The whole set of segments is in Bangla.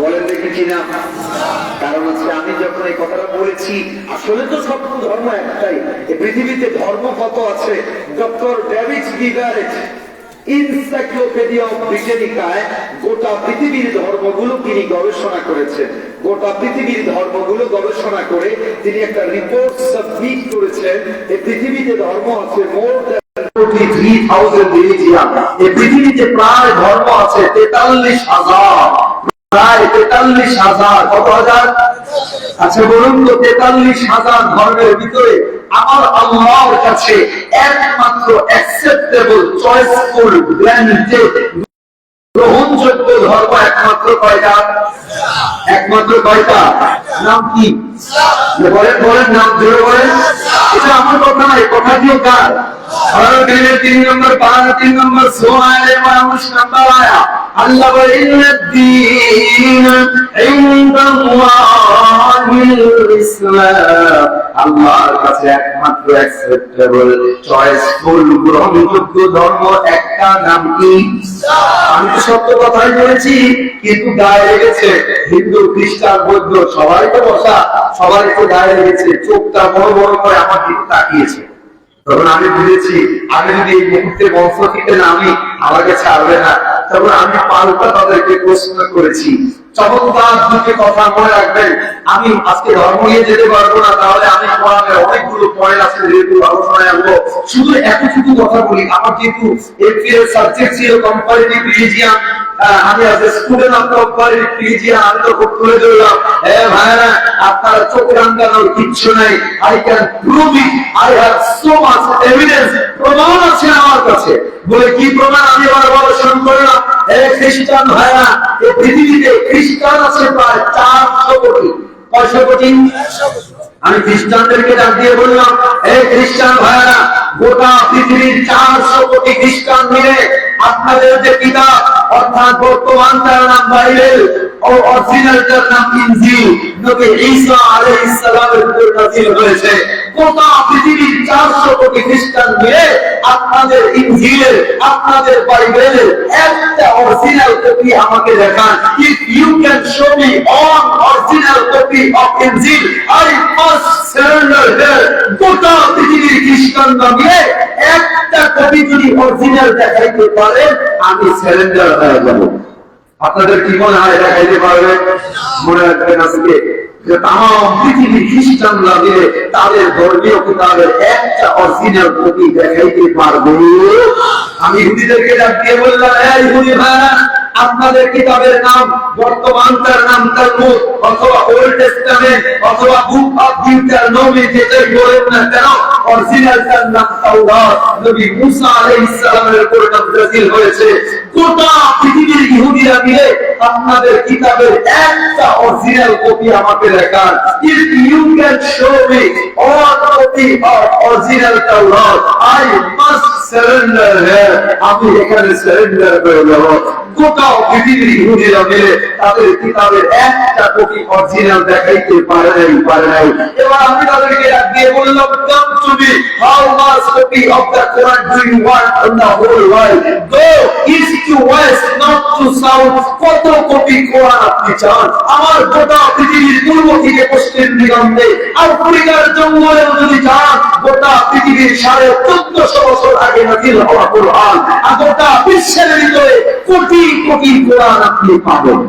বলেন দেখেছি না? কারণ হচ্ছে আমি যখন এই কথাটা বলেছি, আসলে তো সব ধর্ম একটাই। এই পৃথিবীতে ধর্ম কত আছে? ডক্টর ডেভিড গিগারেট ইনসাইক্লোপিডিয়া অফ ব্রিটানিকায় গোটা পৃথিবীর ধর্মগুলো তিনি গবেষণা করেছেন। গোটা পৃথিবীর ধর্মগুলো গবেষণা করে তিনি একটা রিপোর্ট সাবমিট করেছেন। এই পৃথিবীতে ধর্ম আছে মোর দ্যান 43,000 রিলিজিয়ন। এই পৃথিবীতে প্রায় ধর্ম আছে 43,000, প্রায় 43,000। কত হাজার? আচ্ছা বলুন তো, 43,000 ধর্মের ভিতরে আমার আল্লাহর কাছে একমাত্র অ্যাকসেপ্টেবল, চয়েসফুল, গ্র্যান্টেড, গ্রহণযোগ্য ধর্ম একমাত্র কয়টা? একমাত্র কয়টা? নাম কি? বলেন বলেন, নাম জোরে বলেন। এটা আমার কথা নয়, কথা দিয়ে কার? আল্লাহ 3 নম্বর পারা 3 নম্বর সূরা মানুষ নাম্বার আয়া আল্লাহ বলেন দ্বীন ইনদাল্লাহিল ইসলাম। আল্লাহর কাছে একমাত্র অ্যাকসেপ্টেবল, চয়েসফুল, গ্রহণযোগ্য ধর্ম একটা, নাম কি? আমি তো সত্য কথাই বলেছি, কিন্তু গায়ে লেগেছে হিন্দু, খ্রিস্টান, বৌদ্ধ সবাই তো বসা, সবাই তো গায়ে লেগেছে, চোখটা বড় বড় করে আমার দিকে তাকিয়েছে। তখন আমি বুঝেছি আমি যদি এই মুহূর্তে বংশ থেকে নামি আমাকে ছাড়বে না। তখন আমি পাল্টা তাদেরকে প্রশ্ন করেছি। চমৎকার দুটি কথা মনে রাখবেন। আমি আজকে ধর্ম নিয়ে যেতে পারবো না, তাহলে আমি কোরআনের অনেকগুলো পয়েন্ট আছে যেহেতু আলোচনায় আনবো। শুধু এতটুকু কথা বলি, আমার যেহেতু এফএ সাবজেক্ট ছিল কম্পারেটিভ রিলিজিয়ন, আমি আজ স্টুডেন্ট অফ কম্পারেটিভ রিলিজিয়ন, আমি তো খুব তুলে ধরলাম, ভাইরা আপনার চোখের আন্দানোর কিচ্ছু নাই। I can prove it, I have so much evidence, প্রমাণ আছে আমার কাছে। বলে কি প্রমাণ? আমি আবার বলা শুরু করলাম, খ্রিস্টান ভাইরা, এই পৃথিবীতে খ্রিস্টান আছে প্রায় 400 কোটি। কয়শো কোটি? আমি খ্রিস্টানদেরকে ডাক দিয়ে বললাম, এই খ্রিস্টান ভাইরা, গোটা পৃথিবীর 400 কোটি খ্রিস্টান মিলে আপনাদের যে কিতাব, অর্থাৎ বর্তমান তার নাম বাইবেল, অরিজিনালটার নাম ইনজিল, নবী ঈসা আলাইহিস সালামের উপর নাযিল হয়েছে। গোটা পৃথিবীর 400 কোটি খ্রিস্টান মিলে আপনাদের ইনজিলের, আপনাদের বাইবেলের একটা অরিজিনাল কপি আমাকে দেখান। If you can show me on original copy of ইনজিল, আই মাস্ট সারেন্ডার হিয়ার। গোটা পৃথিবীর খ্রিস্টানরা মিলে একটা কপি যদি অরিজিনাল দেখাইতে পারে, আমি সারেন্ডার হয়ে যাব। আপনাদের কি মনে হয় দেখাইতে পারবে? মনে রাখবেন আজকে যে তাম পৃথিবীর খ্রিস্টানরা মিলে তাদের ধর্মীয় কিতাবের একটা অরিজিনাল কপি দেখাইতে পারবে। আমি ইহুদিদেরকে ডাক দিয়ে বললাম, এই ইহুদি ভাইরা, আপনাদের কিতাবের নাম বর্তমান তার নাম তালমুদ, অথবা ওল্ড টেস্টামেন্ট, অথবা বুক অফ ডিউটারোনমি, যেটাই বলেন না কেন, অরিজিনাল তার নাম তাওরাত, নবী মুসা আলাইহিস সালামের উপর নাযিল হয়েছে। গোটা পৃথিবীর ইহুদিরা মিলে আপনাদের কিতাবের একটা অরিজিনাল কপি আমাকে দেখান। If you can show me all copy of original তাওরাত, আই মাস্ট সারেন্ডার হিয়ার। আমি এখানে সারেন্ডার করে যাব। গোটা পৃথিবীর ইহুদিরা মিলে তাদের কিতাবের একটা কপি অরিজিনাল দেখাইতে পারে নাই। এবার আমি তাদেরকে ডাক দিয়ে বললাম, come to me, how much copy of the Quran do you want on the whole world? Go east to west, north to south, কত কপি কোরআন আপনি চান? আমার গোটা পৃথিবীর পূর্ব থেকে পশ্চিম দিগন্তে, আফ্রিকার জঙ্গলেও যদি চান, গোটা পৃথিবীর 1450 বছর আগে নাযিল হওয়া কোরআন, আর গোটা বিশ্বের ভিতরে কোটি কোটি কোরআন আপনি পাবেন।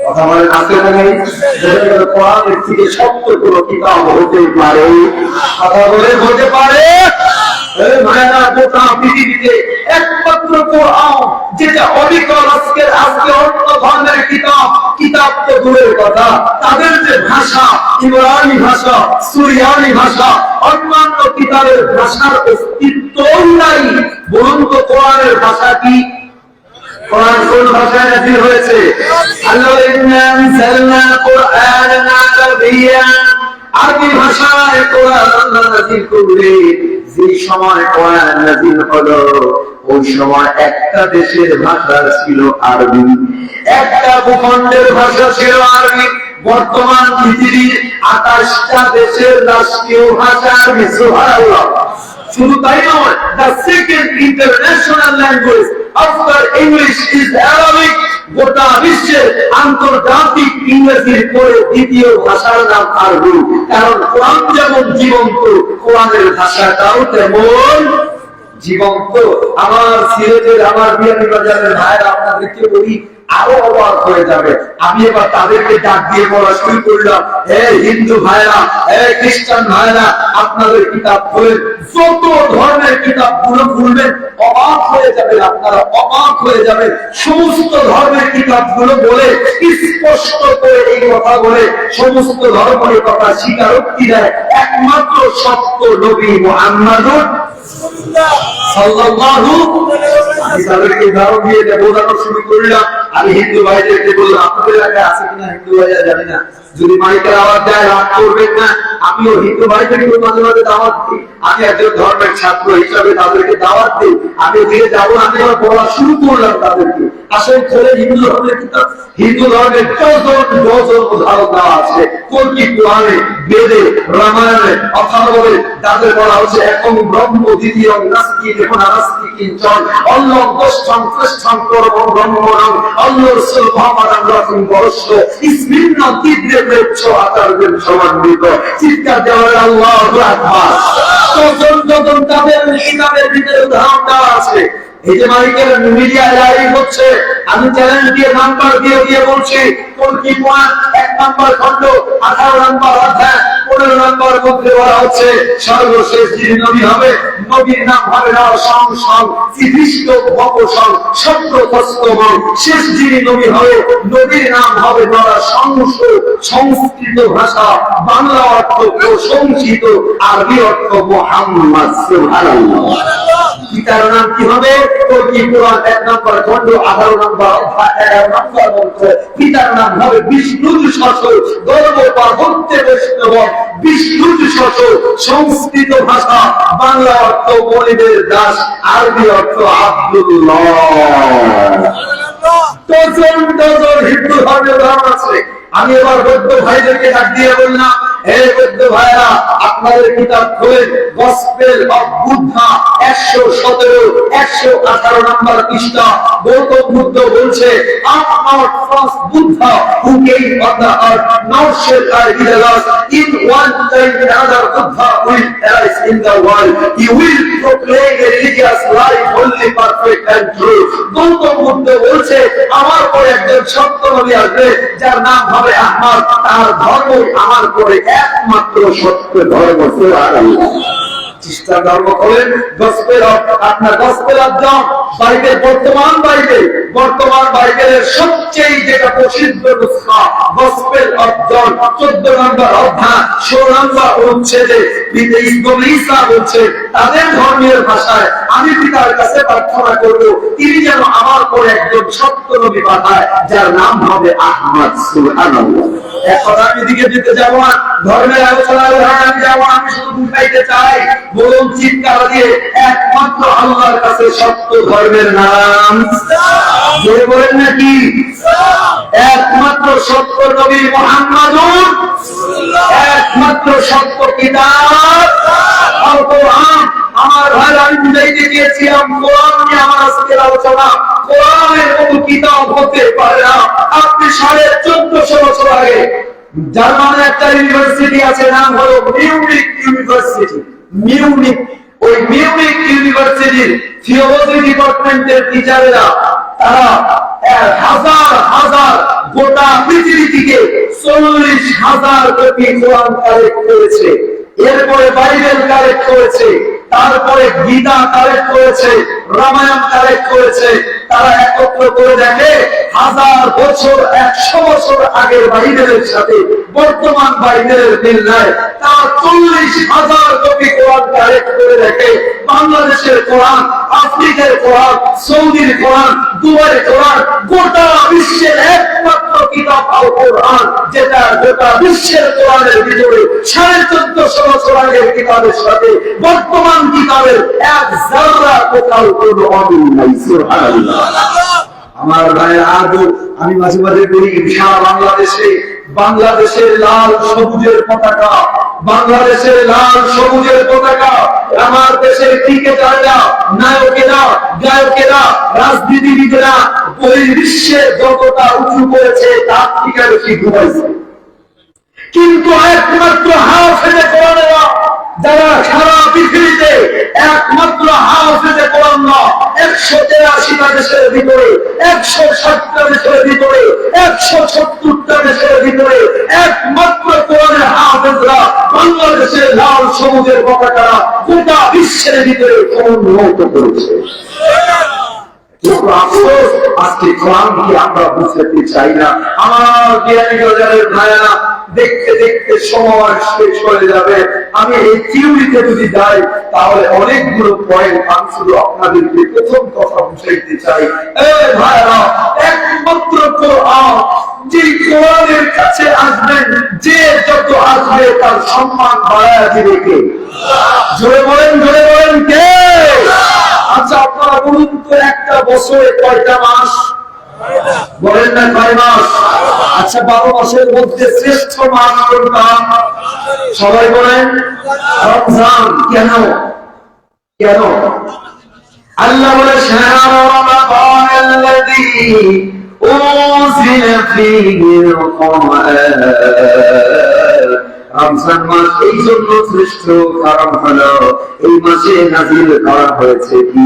কথা বলেন আছে না নেই? কোরআনের থেকে সত্য কোনো কিতাব হতে পারে? কথা বলে হতে পারে? ভাইরা, গোটা পৃথিবীতে একমাত্র কোরআন যেটা অবিকল, আজকে অন্য ধর্মের কিতাব তো দূরের কথা, তাদের যে ভাষা, ইবরানি ভাষা, সুরিয়ানি ভাষা, অন্যান্য কিতাবের ভাষার অস্তিত্বই নাই। বলুন তো কোরআনের ভাষা কি? কোরআন কোন ভাষায় নাযিল হয়েছে? আল্লাহ ইন্না আনজালনা কুরআনান আরাবিয়্যান, আরবি ভাষায় কোরআন আল্লাহ নাযিল করলেন। যে সময় কোরআন নাযিল হলো, ওই সময় একটা দেশের ভাষা ছিল আরবি, একটা ভূখণ্ডের ভাষা ছিল আরবি। বর্তমান পৃথিবীর 28টা দেশের রাষ্ট্রীয় ভাষা আরবি। সুবহানাল্লাহ। শুধু তাই নয়, the second international language after English is Arabic. গোটা বিশ্বের ইংরেজির পরে দ্বিতীয় ভাষার নাম আরবি। কারণ কোরআন যেমন জীবন্ত, কোরআনের ভাষাটাও তেমন জীবন্ত। আমার সিলেটের, আমার বিয়ানীবাজারের ভাইরা আপনাদেরকে বলি, আরো অবাক হয়ে যাবে। আমি এবার তাদেরকে ডাক দিয়ে বলা শুরু করলাম, হে হিন্দু ভাইরা, হে খ্রিস্টান ভাইরা, আপনাদের কিতাব খুলেন, যত ধর্মের কিতাব গুলো খুলবেন অবাক হয়ে যাবেন, আপনারা অবাক হয়ে যাবেন। সমস্ত ধর্মের কিতাব গুলো বলে, স্পষ্ট করে এই কথা বলে, সমস্ত ধর্মের কথা স্বীকারোক্তি দেয় একমাত্র সত্য নবী মুহাম্মদুর সাল্লাল্লাহু আলাইহি ওয়াসাল্লাম। তাদেরকে উদাহরণ দিয়ে বোঝানো শুরু করলাম। আমি হিন্দু ভাইদেরকে বললাম, আপনাদের আগে আছে কিনা হিন্দু ভাইরা জানি না, যদি মাইকের আওয়াজ দেয় রাগ করবেন না। আমিও হিন্দু ভাইদেরকে মাঝে মাঝে দাওয়াত দিই, আমি একজন ধর্মের ছাত্র হিসাবে তাদেরকে দাওয়াত দিই। আমি দিয়ে যাবো, আমি আবার বলা শুরু করলাম তাদেরকে, আসলে খোলে হিন্দু ধর্মের কিতাব। হিন্দু ধর্মের ডজন উদাহরণ দেওয়া আছে কল্কি পুরাণে, বেদে, রামায়ণে, অথর্বণে। তাদের বলা হচ্ছে একং ব্রহ্ম দ্বিতীয়ং নাস্তি দেখুন আনাস্তি কিঞ্চন অন্যং দশম শ্রেষ্ঠং পরমং ব্রহ্মণং অন্য রসুল মহামারাং রকম বরস্য ইসমিন্ন তীব্রে প্রেচ্ছ আচার্যের সমন্বিত। চিৎকার দেওয়ার আল্লাহু আকবার। ডজন তাদের কিতাবের ভিতরে উদাহরণ দেওয়া আছে। এই যে মালিকের মিডিয়া লাইভ হচ্ছে, আমি চ্যালেঞ্জ দিয়ে নাম্বার দিয়ে দিয়ে বলছি, কল্কি পুরাণ 1 নম্বর খণ্ড 18 নম্বর অধ্যায় 15 নম্বর মধ্যে বলা হচ্ছে সর্বশেষ যিনি নবী হবে, নবীর নাম হবে নরসংসং শ্রীকৃষ্ণ ভবসং সত্যতস্তমং। শেষ যিনি নবী হবে, নবীর নাম হবে নরসংস, সংস্কৃত ভাষা, বাংলা অর্থ প্রশংসিত, আরবি অর্থ মুহাম্মদ সুবহানাল্লাহ। পিতার নাম কি হবে? কল্কি পুরাণ 1 নম্বর খণ্ড 18 নম্বর অধ্যায় 11 নম্বর মন্ত্র। পিতার নাম হবে বিষ্ণুর শ্বশুর, গর্বপর হত্যে বৈষ্ণব, বিষ্ণুর শ্বশুর, সংস্কৃত ভাষা, বাংলা অর্থ গরিবের দাস, আরবি অর্থ আব্দুল্লাহ। ডজন ডজন হিন্দু ধর্মের নাম আছে। আমি এবার বৌদ্ধ ভাইদেরকে ডাক দিয়ে বললাম, হে বৌদ্ধ ভাইরা, আপনাদের কিতাব খুলেন, গসপেল অফ বুদ্ধা 117 118 নম্বর পৃষ্ঠা। গৌতম বুদ্ধ বলছে, I'm not first Buddha who came on the earth, nor shall I be the last. In one time another Buddha will arise in the world. He will proclaim a religious life only perfect and true. Gautam Buddha বলছে, আমার পরে একজন সত্য নবী আসবে, যার নাম হবে আহমদ। তার ধর্ম আমার পরে একমাত্র সত্য ধর্ম। সুবহানাল্লাহ। খ্রিস্টান ধর্ম করেন গসপেল অফ, আপনার গসপেল অফ জন, বাইবেল, বর্তমান বাইবেলের সবচেয়ে যেটা প্রসিদ্ধ নুসখা গসপেল অফ জন 14 নম্বর অধ্যায় 16 নম্বর অনুচ্ছেদে ঈসা বলছে তাদের ধর্মের ভাষায়, আমি পিতার কাছে প্রার্থনা করব তিনি যেন আমার পরে একজন সত্য নবী পাঠায়, যার নাম হবে আহমদ। সুবহানাল্লাহ। এখন আমি দিকে যেতে যাবো না, ধর্মের আলোচনায় আমি যাবো, আমি শুধু বুঝাইতে চাই, বলুন চিৎকার দিয়ে, একমাত্র আল্লাহর কাছে সত্য ধর্মের নাম জোরে বলেন নাকি? একমাত্র সত্য নবী মুহাম্মাদুর রাসূলুল্লাহ, একমাত্র সত্য কিতাব আল কোরআন। আমার ভাই, আমি বুঝাইতে গিয়েছিলাম কোরআন নিয়ে আমার আজকের আলোচনা। কোরআনের মতো কিতাব হতে পারে না। আপনি 1450 বছর আগে জার্মানির একটা ইউনিভার্সিটি আছে, নাম হলো মিউনিক ইউনিভার্সিটি। মিউনিক, ওই মিউনিক ইউনিভার্সিটির থিওলজি ডিপার্টমেন্টের টিচারেরা তারা হাজার হাজার গোটা পৃথিবী থেকে 40,000 কপি কোরআন কালেক্ট করেছে। এরপরে বাইবেল কালেক্ট করেছে, তারপরে গীতা কালেক্ট করেছে, রামায়ণ কালেক্ট করেছে। তারা একত্র করে দেখে 1000 বছর 100 বছর আগের বাইবেলের সাথে বর্তমান বাইবেলের মিল নাই। তারা 40,000 কপি কোরআন কালেক্ট করে দেখে বাংলাদেশের কোরআন, আফ্রিকার কোরআন, সৌদির কোরআন, দুবাইয়ের কোরআন, গোটা বিশ্বের একমাত্র কিতাব আল কোরআন, যেটা গোটা বিশ্বের কোরআনের ভিতরে 1450 বছর আগের কিতাবের সাথে বর্তমান কিতাবের এক যারা কোথাও কোনো অমিল নাই। সুবহানাল্লাহ। আমার ভাই, আজও আমি মাঝে মাঝে বলি, সারা বাংলাদেশের লাল সবুজের পতাকা বাংলাদেশের লাল সবুজের পতাকা, আমার দেশের ক্রিকেটাররা, নায়কেরা, গায়কেরা, রাজনীতিবিদেরা বিশ্বে যতটা উঁচু করেছে তার থেকে বেশি ডুবাইছে। কিন্তু একমাত্র হাফেজে কোরআনেরা যারা সারা পৃথিবীতে একমাত্র হাফেজে কোরআন না, 183টা দেশের ভিতরে, 160টা দেশের ভিতরে, 170টা দেশের ভিতরে একমাত্র কোরআনের হাফেজরা বাংলাদেশের লাল সবুজের পতাকারা গোটা বিশ্বের ভিতরে সমন্বিত করেছে। আজকে কোরআনকে আমরা বুঝতে চাই না। আমার জ্ঞানী বাজারের ভাইয়েরা, দেখতে দেখতে সময় শেষ হয়ে যাবে। আমি এই থিওরিতে যদি যাই তাহলে অনেকগুলো পয়েন্ট আমি শুধু আপনাদেরকে প্রথম কথা বুঝাইতে চাই। ভাইয়েরা, একমাত্র কোরআন, যে কোরআনের কাছে আসবেন, যে যত আসবে তার সম্মান বাড়ায় দিবে কে? জোরে বলেন, জোরে বলেন কে? আচ্ছা আপনারা বলুন তো, একটা বছরে কয়টা মাস? বলেন না কয় মাস? আচ্ছা 12 মাসের মধ্যে শ্রেষ্ঠ মাস কোনটা? সবাই বলেন রমজান। কেন? কেন? আল্লাহ বলে শাহরু রমাদানাল্লাযী উনজিলা ফীহিল কুরআন। রমজান মাস এই জন্য শ্রেষ্ঠ, কারণ হলো এই মাসে নাযিল করা হয়েছে কি?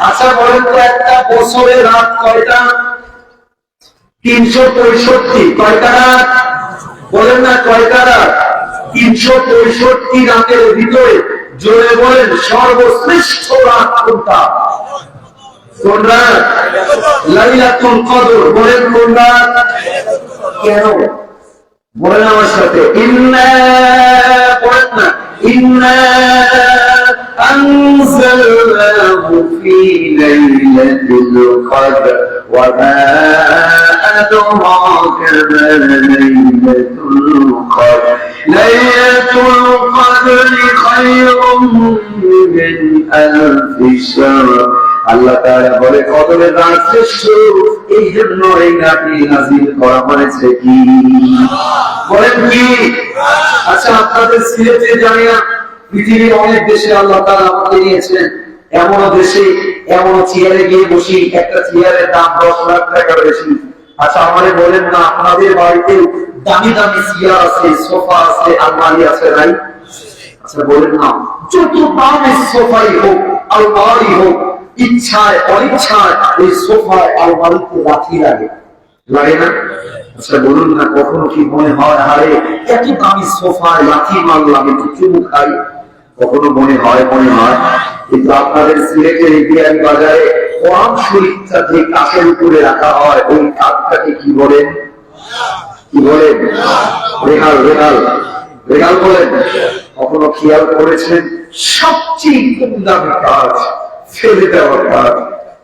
আচ্ছা বলেন তো, একটা বছরে রাত কয়টা? 365। কয়টা রাত? বলেন না কয়টা রাত? 365 রাতের ভিতরে জোরে বলেন সর্বশ্রেষ্ঠ রাত কোনটা? কোন রাত? লাইলাতুল কদর। বলেন কোন রাত? কেন? বলেন আমার সাথে, ইন্না, বলেন না, ইন্না আনজালনাহু ফি লাইলাতিল কদর ওয়া মা আদরাকা মা লাইলাতুল কদর লাইলাতুল কদরি খায়রুম মিন আলফি শাহর। আল্লাহ তাআলা বলে কদরের রাত শ্রেষ্ঠ, এই জন্য এই রাতে নাযিল করা হয়েছে কি? বলেন কি? আচ্ছা আপনাদের সিলেটে জানি না, পৃথিবীর অনেক দেশে আল্লাহ তাআলা আমাকে নিয়েছেন। এমন দেশে, এমন চেয়ারে গিয়ে বসি, একটা চেয়ারের দাম 10 লাখ টাকার বেশি। আচ্ছা আমাদের বলেন না, আপনাদের বাড়িতে দামি দামি চেয়ার আছে, সোফা আছে, আলমারি আছে নাই? আচ্ছা বলেন না, যত দামি সোফাই হোক, আলমারি হোক, ইচ্ছায় অনিচ্ছায় ওই সোফায় আলমারিতে লাঠি লাগে, লাগে না? আচ্ছা বলুন না, কখনো কি মনে হয় আরে এত দামি সোফায় লাঠি মারলাম, একটু চুমু খাই? কখনো মনে হয়? মনে হয়। কিন্তু আপনাদের সিলেটের বিয়ারি বাজারে কোরআন শরীফটা যে কাঠের উপরে রাখা হয়, ওই কাঠটাকে কি বলেন? কি বলেন? রেহাল। রেহাল, রেহাল বলেন। কখনো খেয়াল করেছেন সবচেয়ে কম দামি কাজ, ফেলে দেওয়া কাজ,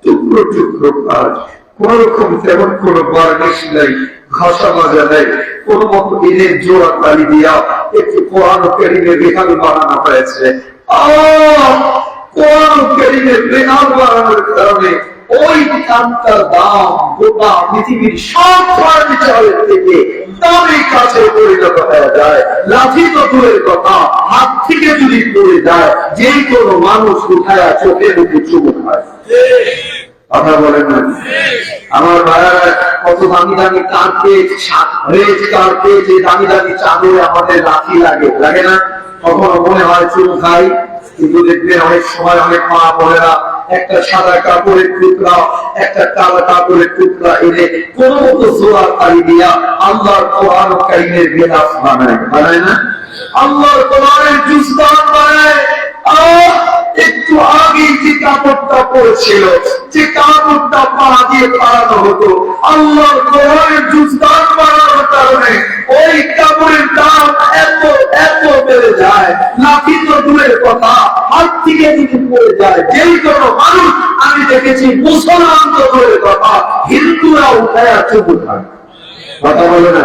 টুকরো টুকরো কাজ, কোন রকম তেমন কোন বার্নিশ নাই, ঘষা মাজা নাই, কোন মতো এদের জোড়া তালি দিয়া একটু কোরআন কারীমের রেহাল বানানো হয়েছে। কোরআন কারীমের রেহাল বানানোর কারণে ওই কাঠটার দাম গোটা পৃথিবীর সব ফার্নিচারের থেকে দামি কাছে পরিণত হয়ে যায়। লাঠি তো দূরের কথা, হাত থেকে যদি পড়ে যায় যে কোনো মানুষ উঠায় চোখে মুখে চুমু খায়। কথা বলেন না? আমার ভাইয়ারা, কত দামি দামি কার্পেট, রেড কার্পেট, যে দামি দামি চাদরে আমাদের লাঠি লাগে, লাগে না? কখনো মনে হয় চুমু খাই? কিন্তু দেখবেন অনেক সময় অনেক মা বোনেরা একটা সাদা কাপড়ের টুকরা, একটা কালো কাপড়ের টুকরা এনে কোন মতো জোড়া তালি দিয়া আল্লাহর কোরআন কারীমের গেলাফ বানায়, বানায় না? আল্লাহর কোরআনের জুজদান বানায়। একটু আগে যে কাপড়টা পড়েছিল, যে কাপড়টা পা দিয়ে পাড়ানো হতো, আল্লাহর কোরআনের জুজদান বানানোর কারণে ওই কাপড়ের দাম এত এত বেড়ে যায়। লাঠি তো দূরের কথা, হাত থেকে যদি পড়ে যায় যেই কোনো মানুষ, আমি দেখেছি মুসলমান তো দূরের কথা, হিন্দুরা উঠায় চুপ থাকে। কথা বলে না?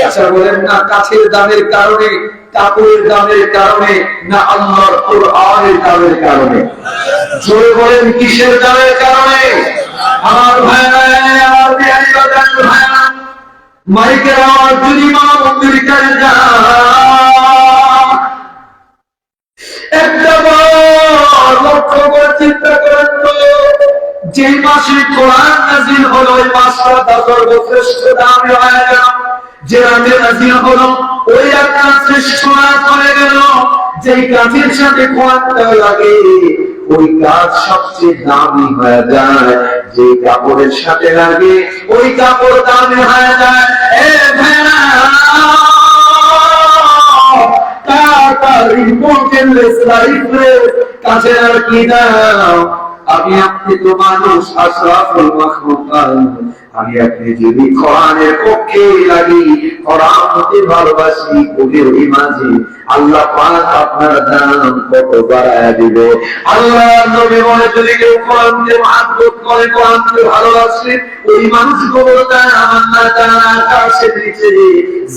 আচ্ছা বলেন না, কাছের দামের কারণে, কাপড়ের দামের কারণে, না আল্লাহর কোরআনের দামের কারণে? জোরে বলেন কিসের দামের কারণে? আমার ভাইরা, আমার ভাইরা, মাইকের আওয়াজ যদি মা মন্দির কাছে যায়, হলো ওই 5টা সর্বশ্রেষ্ঠ দামি হয়ে গেল। যে রাতে নাজিল হলো ওই একটা শ্রেষ্ঠ রাত হয়ে গেল। যেই কাজের সাথে কোরআনটা লাগে ওই কাজ সবচেয়ে দামি হয়ে যায়। যে কাপড়ের সাথে লাগে ওই কাপড় দামি হয়ে যায়। এ ভাইরা আমি আপনি তো মানুষ, আশরাফুল মাখলুকাত। আমি আপনি যদি কোরআনের পক্ষে লাগি, কোরআনকে ভালোবাসি, ওদের মাঝে আল্লাহ পাক আপনার দাম কত বাড়ায় দিবে। আল্লাহ নবী বলে যদি কেউ কোরআনকে মহব্বত করে, কোরআনকে ভালোবাসে, ওই মানুষগুলো তার আল্লাহ তাআলা আকাশের নিচে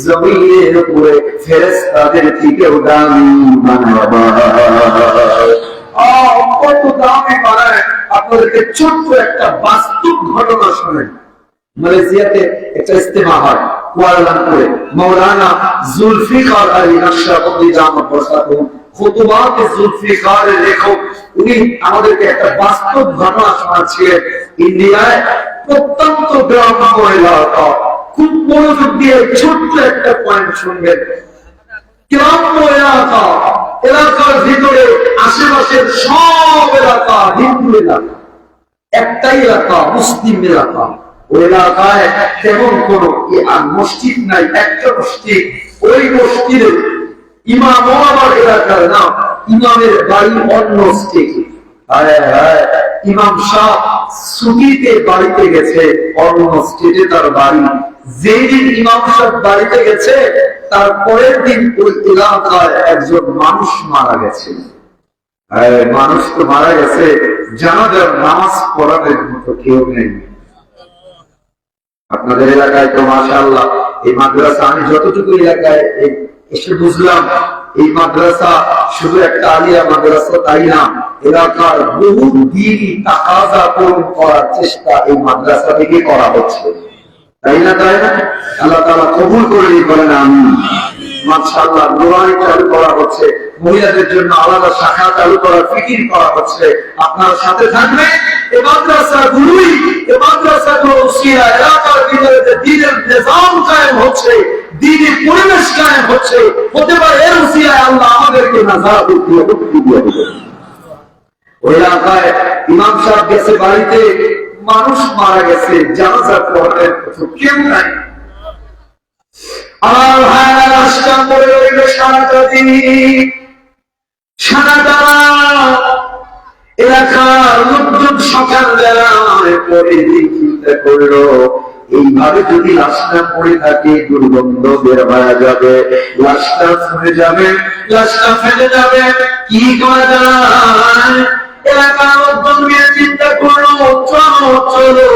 জমিনের উপরে ফেরেশতাদের থেকেও দামি বানাবে। কত দামি বানায়। আপনাদেরকে ছোট্ট একটা বাস্তব ঘটনা শোনেন। মালয়েশিয়াতে একটা ইজতেমা হয় কুয়ালালামপুরে। মাওলানা জুলফিকার আলী নকশবন্দি জামা প্রসাদু খুতুবাতে জুলফিকারের লেখক, উনি আমাদেরকে একটা বাস্তব ঘটনা শোনাচ্ছিলেন। ইন্ডিয়ায় প্রত্যন্ত গ্রাম্য এলাকা, খুব মনোযোগ দিয়ে ছোট্ট একটা পয়েন্ট শুনবেন। গ্রাম্য এলাকা, এলাকার ভিতরে আশেপাশের সব এলাকা হিন্দু এলাকা, একটাই এলাকা মুসলিম এলাকা। ওই এলাকায় তেমন কোন মসজিদ নাই, একটা মসজিদ। ওই মসজিদে ইমাম আবার এলাকার নাম, ইমামের বাড়ি অন্য স্টেটে। ইমাম সাহেব ছুটিতে বাড়িতে গেছে, অন্য স্টেটে তার বাড়ি। যেদিন ইমাম সাহেব বাড়িতে গেছে তার পরের দিন ওই এলাকায় একজন মানুষ মারা গেছে। মানুষ তো মারা গেছে, জানাজার নামাজ পড়ানোর মতো কেউ নেই। আপনাদের এলাকায় তো মাশাআল্লাহ এই মাদ্রাসা, আমি যতটুকু এলাকায় এসে বুঝলাম, এই মাদ্রাসা শুধু একটা আলিয়া মাদ্রাসা তাই না, এলাকার বহু দিনই তাকাজা পূরণ করার চেষ্টা এই মাদ্রাসা থেকে করা হচ্ছে, তাই না? তাই না? আল্লাহ তাআলা কবুল করে বলেন আমিন। মাশাআল্লাহ নুরানি চালু করা হচ্ছে, মহিলাদের জন্য আলাদা শাখা চালু করার ফিকির করা হচ্ছে। আপনার সাথে থাকবে এই মাদ্রাসাগুলোই, এই মাদ্রাসাগুলো উসিলা এলাকার ভিতরে যে দ্বীনের নিজাম কায়েম হচ্ছে, দ্বীনের পরিবেশ কায়েম হচ্ছে, হতে পারে এর উসিলায় আল্লাহ আমাদেরকে নাজাত দিয়ে মুক্তি দিয়ে দেবেন। ওই এলাকায় ইমাম সাহেব গেছে বাড়িতে, মানুষ মারা গেছে, জানাজা পড়ানোর মতো কেউ নাই। আমার ভাইরা লাশটা পড়ে রইল সারাটা দিন, সারাটা এলাকার লোকজন সকালবেলায় পরে চিন্তা করলো এইভাবে যদি লাশটা পড়ে থাকে দুর্গন্ধ বের হয়ে যাবে, লাশটা ছুঁড়ে যাবে, লাশটা ফেলে যাবে, কি করা যায়? এলাকার লোকজন মিলে চিন্তা করলো চলো চলো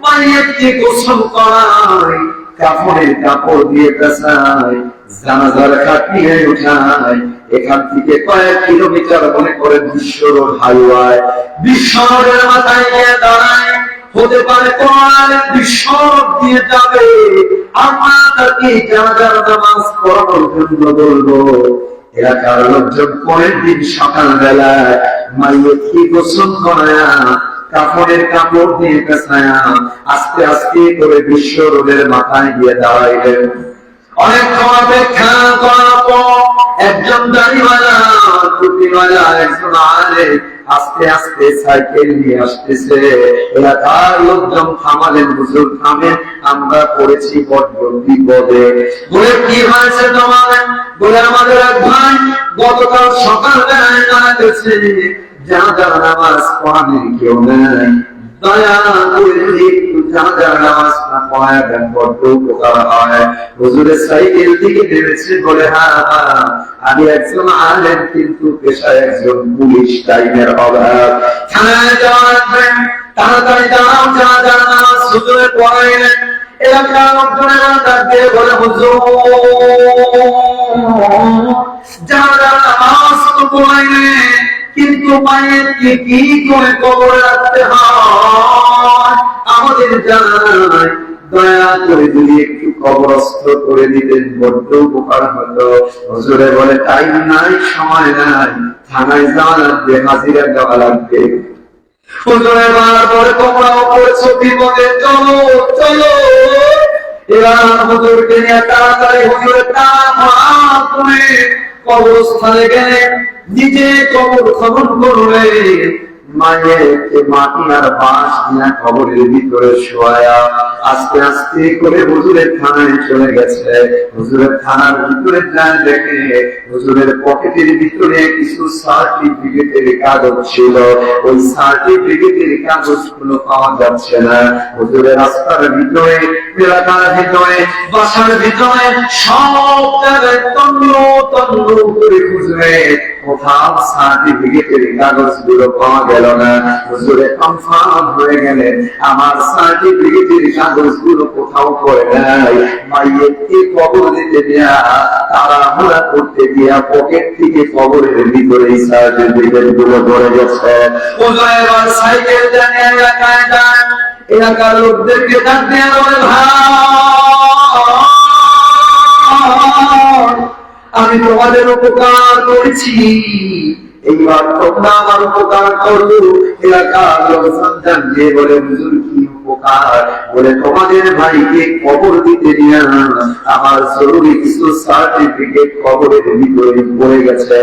মাইয়াতকে গোসল করাই, কাপড়ের কাপড় দিয়ে পেঁচায়, জানাজার খাট নিয়ে উঠায়। এখান থেকে কয়েক কিলোমিটার মনে করে বিশ্ব রোড হাইওয়ে, বিশ্ব রোডের মাথায় গিয়ে দাঁড়ায়। হতে পারে কোরআন বিশ্ব রোড দিয়ে যাবে, আমরা তাকে জানাজার নামাজ পড়ানোর জন্য বলবো। এলাকার লোকজন পরের দিন সকালবেলায় মাইয়াতকে গোসল করায়া, কাপড়ের কাপড় দিয়ে পেঁচায়া আস্তে আস্তে করে বিশ্ব রোডের মাথায় গিয়ে দাঁড়াইলেন। অনেকক্ষণ অপেক্ষা করার পর একজন দাড়িওয়ালা টুপিওয়ালা একজন আলেম আস্তে আস্তে সাইকেল নিয়ে আসতেছে। এলাকার লোকজন থামালেন, হুজুর থামেন, আমরা পড়েছি বড্ড বিপদে। বলে কি হয়েছে তোমাদের? বলে আমাদের এক ভাই গতকাল সকালবেলায় মারা গেছে, জানাজার নামাজ পড়ানোর কেউ নেই, দয়া করে একটু জানাজার নামাজ না পড়ায় দেন, বড্ড উপকার হয়। হুজুরের সাইকেল থেকে নেমেছে বলে হ্যাঁ আমি একজন আলেম কিন্তু পেশায় একজন পুলিশ, টাইমের অভাব, থানায় যাওয়া লাগবে, তাড়াতাড়ি দাঁড়াও, জানাজার নামাজ হুজুরে পড়াইলেন। এলাকার লোকজনেরা ডাক দিয়ে বলে হুজুর জানাজার নামাজ তো পড়াইলেন, কিন্তু মায়েরকে কি করে কবরে রাখতে হয় আমাদের জানাই, দয়া করে যদি একটু কবরস্থ করে দিতেন বড্ড উপকার হতো। হুজুরে বলে টাইম নাই, সময় নাই, থানায় যাওয়া লাগবে, হাজিরা দেওয়া লাগবে। হুজুরে বলার পরে তোমরাও পড়েছো বিপদে, চলো চলো। এবার হুজুরকে নিয়ে তাড়াতাড়ি হুজুরের তাড়া করে কবরস্থানে গেলে নিজে কবর খনন করলে, মায়ের মাটি আর বাঁশ নিয়ে কবরের ভিতরে শোয়া আস্তে আস্তে করে হুজুরের থানায় চলে গেছে। হুজুরের থানার ভিতরে যায় দেখে হুজুরের পকেটের ভিতরে কিছু সার্টিফিকেটের কাগজ ছিল। ওই সার্টিফিকেটের কাগজগুলো পাওয়া যাচ্ছে না। হুজুরের রাস্তার ভিতরে, এলাকার ভিতরে, বাসার ভিতরে সব জায়গায় তন্ন তন্ন করে খুঁজবে, কোথাও সার্টিফিকেটের কাগজগুলো পাওয়া গেল না। হুজুরে কনফার্ম হয়ে গেলেন আমার সার্টিফিকেটের কাগজগুলো কোথাও পড়ে নাই। মাইয়েরকে কবর দিতে দেয়া তাড়াহুড়া করতে গিয়া পকেট থেকে কবরের ভিতরে সার্টিফিকেট গুলো পড়ে গেছে। হুজুর এবার সাইকেল জানিয়ে এলাকায় যান, এলাকার লোকদেরকে ডাক দিয়ে বলে, আমি তোমাদের উপকার করেছি, এইবার তোমরা আমার উপকার করো। এলাকার লোকজন জানিয়ে বলে, হুজুর কি উপকার? বলে তোমাদের ভাইকে কবর দিতে নিয়ে আমার জরুরি কিছু সার্টিফিকেট কবরের ভিতরে পড়ে গেছে,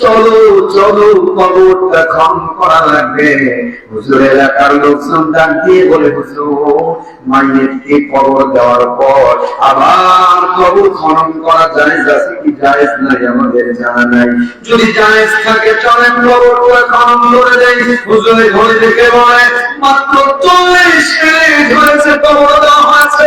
চলো চলো কবরটা খনন করা লাগবে। হুজুর এলাকার লোকজন জানিয়ে বলে, হুজুর মাইয়েরকে কবর দেওয়ার পর আবার কবর খনন করা জায়েজ আছে কি জায়েজ নাই আমাদের জানা নাই। যদি জায়েজ থাকে চলেন কবরটা খনন করে দেই। হুজুরে ঘরে দেখে বলে, মাত্র 40 মিনিট হয়েছে কবর দেওয়া হয়েছে,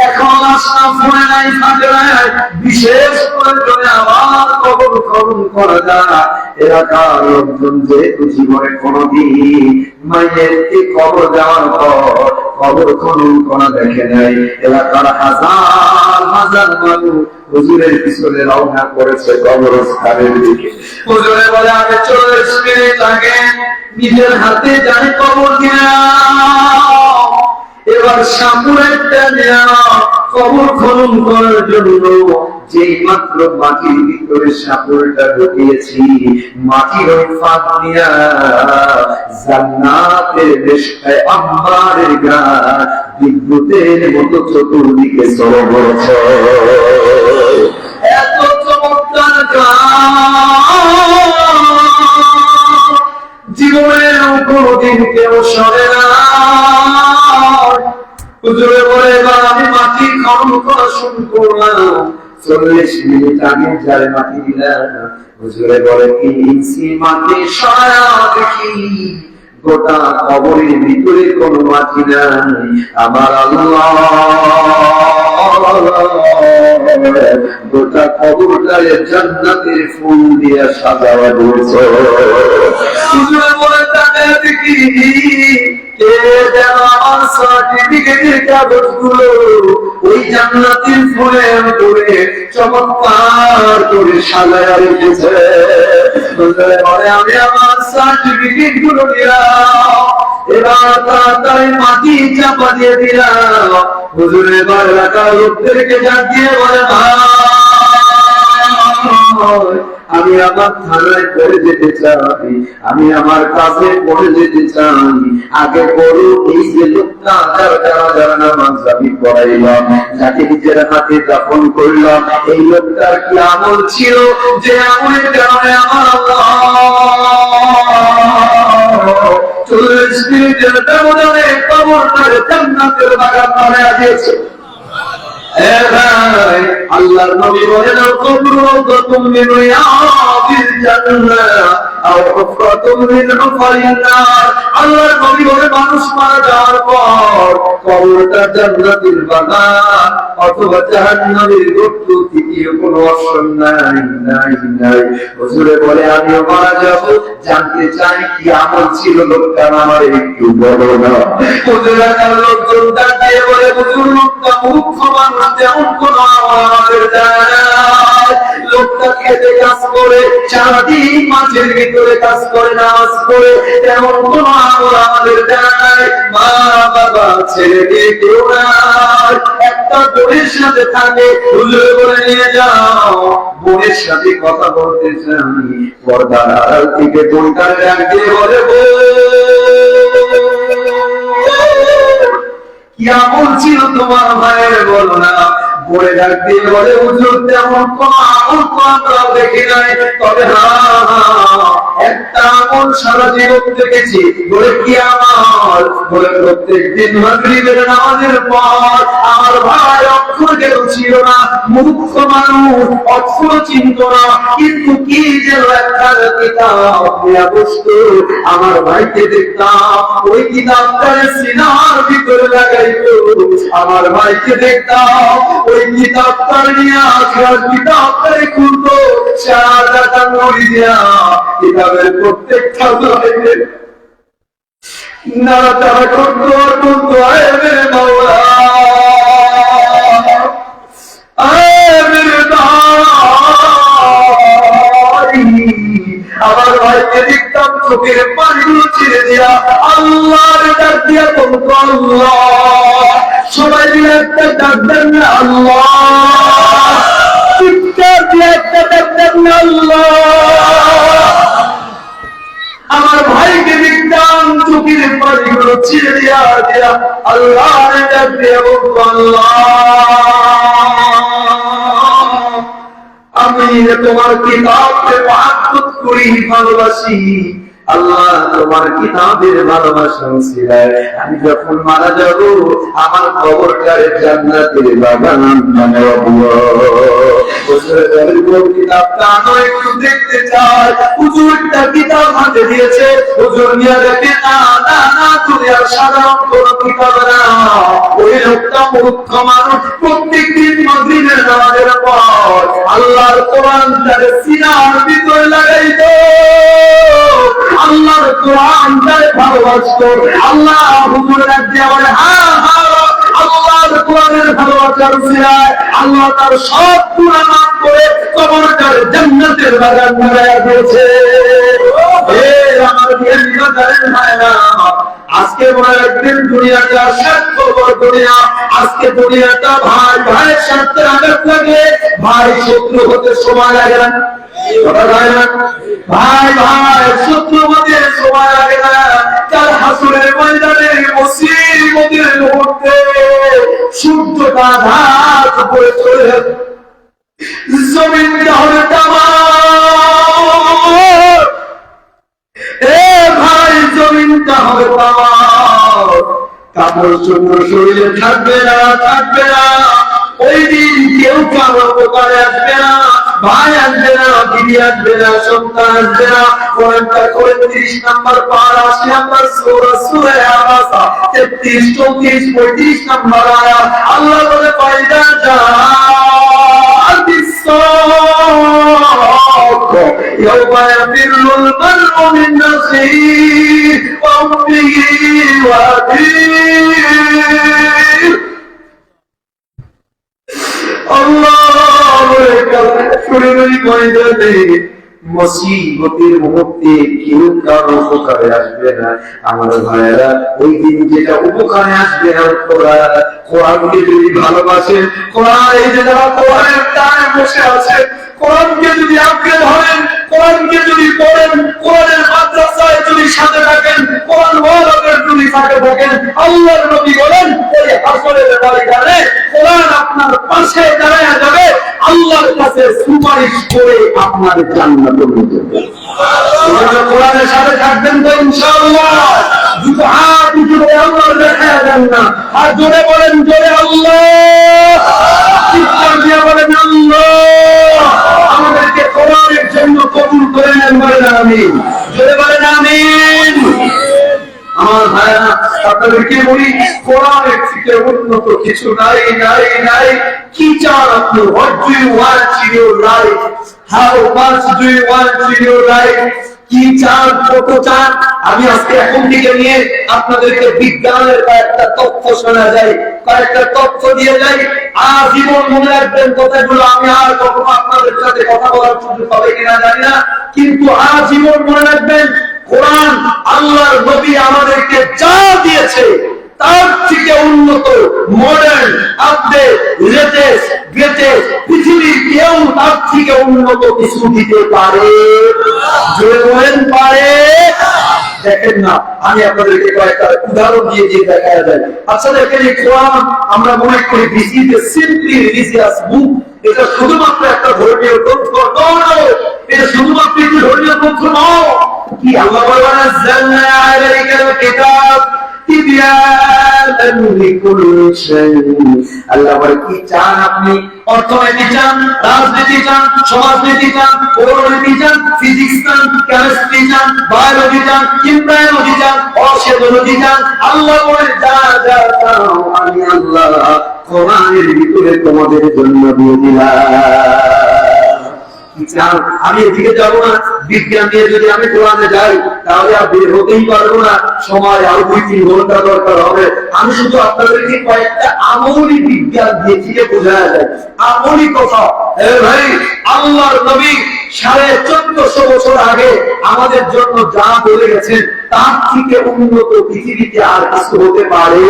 এখন আসনা ফোনে নাই, থাকে নাই, বিশেষ প্রয়োজনে আবার কবর খনন করা যায়। এলাকার লোকজন যেহেতু জীবনে কোনদিন মাইয়েরকে কবর দেওয়ার পর কবর খনন করা দেখে নাই, এলাকার হাজার হাজার মানুষ হুজুরের পিছনে রওনা করেছে কবরস্থানের দিকে। হুজুরে বলে, আমি 40 মিনিট আগে নিজের হাতে যাই কবর দিলাম, এবার সামুরাইটা নিয়ে কবর খনন করার জন্য যেই মাত্র মাটির ভিতরে সাপুরটা ঢুকিয়েছি, মাটির ওই ফাঁক দিয়া জান্নাতের দেশে আম্বারের গান বিদ্যুতের মতো চতুর্দিকে চলে পড়ছে। এত চমৎকার গান জীবনের কোনদিন কেউ শোনে না। হুজুরে বলে, এবার আমি মাটি খনন করা শুরু করলাম। 40 মিনিট আগে যারে মাটি দিলাম, হুজুরে বলে, 3 ইঞ্চি মাটি সরা দেখি, গোটা কবরের ভিতরে কোনো মাটি নাই। আমার আল্লাহ গোটা কবরটারে জান্নাতের ফুল দিয়ে সাজাওয়া দিয়েছে। হুজুরে বলে, তাকে দেখি কে যেন আমার সার্টিফিকেটের কাগজগুলো ওই জান্নাতের ফুলের করে চমৎকার করে সাজায়া রেখেছে। হুজুরে বলে, আমি আমার সার্টিফিকেট গুলো দিলাম, এবার তাড়াতাড়ি মাটি চাপা দিয়ে দিলাম। হুজুরে এবার এলাকার লোকদেরকে জানিয়ে বলে, আমি আমার থানায় পড়ে যেতে চাই, আমি আমার কাছে পড়ে যেতে চাই। আগে বলো, এই যে লোকটা যারা নামাজ আমি পড়াইলাম, যাকে নিজের হাতে দাফন করলাম, এই লোকটার কি আমল ছিল যে আমলের কারণে আমার আল্লাহ 40 মিনিটের ব্যবধানে কবরটারে জান্নাতের বাগান বানায়া দিয়েছে। আল্লাহর নবী বলেন, কবর রাওদাতুম মিন রিয়াদিল জান্নাহ আও হুফরাতুম মিন হুফারিন নার। আল্লাহর নবী বলেন, মানুষ মারা যাওয়ার পর কবরটা জান্নাতের বাগান অথবা জাহান্নামের গর্ত, তৃতীয় কোনো অপশন নাই। হুজুরে বলে, আমিও মারা যাব, জানতে চাই কি আমল ছিল লোকটার, আমার একটু বলো না। হুজুরে তার লোকজন দাঁড়িয়ে বলে, হুজুর লোকটা মুখ্য মানুষ, যেমন কোন আমল আমাদের জানা নাই। লোকটা খেতে কাজ করে, সারাদিন মাঠের ভিতরে কাজ করে, নামাজ পড়ে, তেমন কোন আমল আমাদের জানা নাই। মা বাবা ছেলে মেয়ে কেউ নাই, একটা বোনের সাথে থাকে, হুজুর বলে নিয়ে যাও, বোনের সাথে কথা বলতে চাই। পর্দার আড়াল থেকে বোনটার ডাক দিয়ে বলে, কি আমল ছিল তোমার ভাইয়ের, বলো না। বলে ডাক দিয়ে বলে, হুজুর তেমন কোন আমল তো আমরা দেখি নাই, তবে একটা আমল সারা জীবন দেখেছি। বলে কি আমল? বলে প্রত্যেকদিন মাগরিবের নামাজের পর আমার ভাই অক্ষর কেউ ছিল না, মূর্খ মানুষ, অক্ষর চিনত না, কিন্তু কি যেন একটা কিতাব নিয়ে বসতো, আমার ভাইকে দেখতাম ওই কিতাবটারে সিনার ভিতরে লাগাইতো, আমার ভাইকে দেখতাম ওই কিতাবটার নিয়ে আখের কিতাবটারে খুলতো, সারাটা নড়ি দিয়া কিতাবের প্রত্যেকটা লাইনে নাড়াচাড়া করতো আর বলতো, আয় মেরে মাওলা, আয় মেরে ভাই। আমার ভাইকে দেখতাম চোখের পানিগুলো ছেড়ে দিয়া আল্লাহর ডাক দিয়া বলতো, আল্লাহ। সবাই মিলে একটা ডাক দেন না, আল্লাহ। চিৎকার দিয়ে একটা ডাক দেন না, আল্লাহ। আমার ভাইকে দেখতাম চোখের পানিগুলো ছেড়ে দিয়া আল্লাহর ডাক দিয়া বলতো, আল্লাহ, আমি তোমার কিতাবকে মহব্বত করি, ভালোবাসি। আল্লাহ, তোমার কিতাবের ভালোবাসা ছিলায় আমি যখন মারা যাব, আমার কবরটারে জান্নাতের বাগান বানাবো। কিতাবটা আমি একটু দেখতে চাই। হুজুরটা কিতাব হাতে দিয়েছে, হুজুর নিয়ে দেখে, না না না, তুমি আর সাধারণ কোন কিতাব না। ওই লোকটা মূর্খ মানুষ, প্রত্যেকদিন মাগরিবের নামাজের পর আল্লাহর কোরআনটারে সিনার ভিতরে লাগাইতো, আল্লাহর কোরআনটারে ভালোবাসতো। আল্লাহ হুজুর ডাক দিয়ে বলে, হ্যাঁ হ্যাঁ, আল্লাহর কোরআনের ভালোবাসার সিরায় আল্লাহ তার সব গুনাহ মাফ করে কবরটার জান্নাতের বাগান বানায়া দিয়েছে। আমার বিয়ের ভাইরা, আজকে বড় একদিন দুনিয়াটা স্বার্থপর দুনিয়া। আজকে দুনিয়াটা ভাই ভাইয়ের স্বার্থের আঘাত লাগে, ভাই শত্রু হতে সময় লাগে না, ভাই ভাই শত্রু হতে সময় লাগে না। তার হাসুরের ময়দানে মুসিবতের মুহূর্তে সূর্যটা ঢাক করে চলে যাবে, জমিনটা হবে তামা। এ ভাই, জমিনটা হবে তামা, কাপড় চোপড় শরীরে থাকবে না, থাকবে না। ওই দিন কেউ কারো উপকারে আসবে না, ভাই আসবে না, দিদি আসবে না, সন্তান আসবে না। কোরআনটা করে 30 নম্বর পারা, 80 নম্বর সূরা, সূরা আবাসা 33, 34, 35 নম্বর আয়াত। আল্লাহ বলে, পায়দা যা يوم يفر المرء من نفسه وأمه وأبيه মুসিবতের মুহূর্তে কেউ কারো উপকারে আসবে না। আমার ভাইয়েরা, ওই দিন যেটা উপকারে আসবে না, কোরআনকে যদি ভালোবাসেন, কোরআন এই যে যারা কোরআনের টানে বসে আছে, কোরআনকে যদি আঁকড়ে ধরেন, কোরআনকে যদি পড়েন, কোরআনের মাদ্রাসায় যদি সাথে থাকেন, কোরআন ওয়ালাদের যদি সাথে থাকেন, আল্লাহর নবী বলেন, ওই হাসরের ময়দানে কোরআন আপনার পাশে দাঁড়ায় যাবে, আল্লাহর কাছে সুপারিশ করে আপনার জান্নাতে নিয়ে যাবে। কোরআনের সাথে থাকবেন তো ইনশাআল্লাহ। দুটো হাত উঁচু করে আল্লাহর দেখায় দেন না, আর জোরে বলেন, জোরে আল্লাহ, চিৎকার দিয়ে বলেন আল্লাহ। আমাদেরকে কোরআনের জন্য কবুল করে নেন, বলেন আমিন, জোরে বলেন আমিন। আমার ভাইরা, আপনাদেরকে বলি, কোরআনের থেকে উন্নত কিছু নাই, নাই, নাই। কি চান আপনি? What do you want in your life? How much do you want in your life? কি চান, কত চান? আমি আজকে এখন থেকে নিয়ে আপনাদেরকে বিজ্ঞানের কয়েকটা তথ্য শোনা যায়, কয়েকটা তথ্য দিয়ে যাই। আজীবন মনে রাখবেন কথাগুলো। আমি আর কখনো আপনাদের সাথে কথা বলার সুযোগ হবে কিনা জানি না, কিন্তু আজীবন মনে রাখবেন, কোরআন, আল্লাহর নবী আমাদেরকে যা দিয়েছে তার থেকে উন্নত, মডার্ন, আপডেট, লেটেস্ট, গ্রেটেস্ট পৃথিবীর কেউ তার থেকে উন্নত কিছু দিতে পারে? জোরে বলেন পারে? দেখেন না, আমি আপনাদেরকে কয়েকটা উদাহরণ দিয়ে দেখা যায়। আচ্ছা দেখেন, এই কোরআন আমরা মনে করি this is a simply religious book, এটা শুধুমাত্র একটা ধর্মীয় গ্রন্থ নয়, এটা শুধুমাত্র একটি ধর্মীয় গ্রন্থ নয়। কি আল্লাহ বলেন, নাযালনা আলাইকাল কিতাব আল্লাহ বলে, কি চান আপনি? অর্থনীতি চান, রাজনীতি চান, সমাজনীতি চান, পৌরনীতি চান, ফিজিক্স চান, কেমিস্ট্রি চান, বায়োলজি চান, ইমপ্রায়োলজি চান, অর্থনীতি চান? আল্লাহ বলে, যা যা চাও আমি আল্লাহ কোরআনের ভিতরে তোমাদের জন্য দিয়ে দিলাম। আমি এদিকে যাবো না, বিজ্ঞান নিয়ে যদি আমি কোরআনে যাই তাহলে আর বের হতেই পারবো না, সময় আরো 2-3 ঘন্টা দরকার হবে। আমি শুধু আপনাদেরকে কয়েকটা আমলি বিজ্ঞান দেখিয়ে বোঝা যায়, আমলি কথা। ভাই, আল্লাহর নবী 1450 বছর আগে আমাদের জন্য যা বলে গেছেন তার থেকে উন্নত পৃথিবীতে আর কিছু হতে পারে?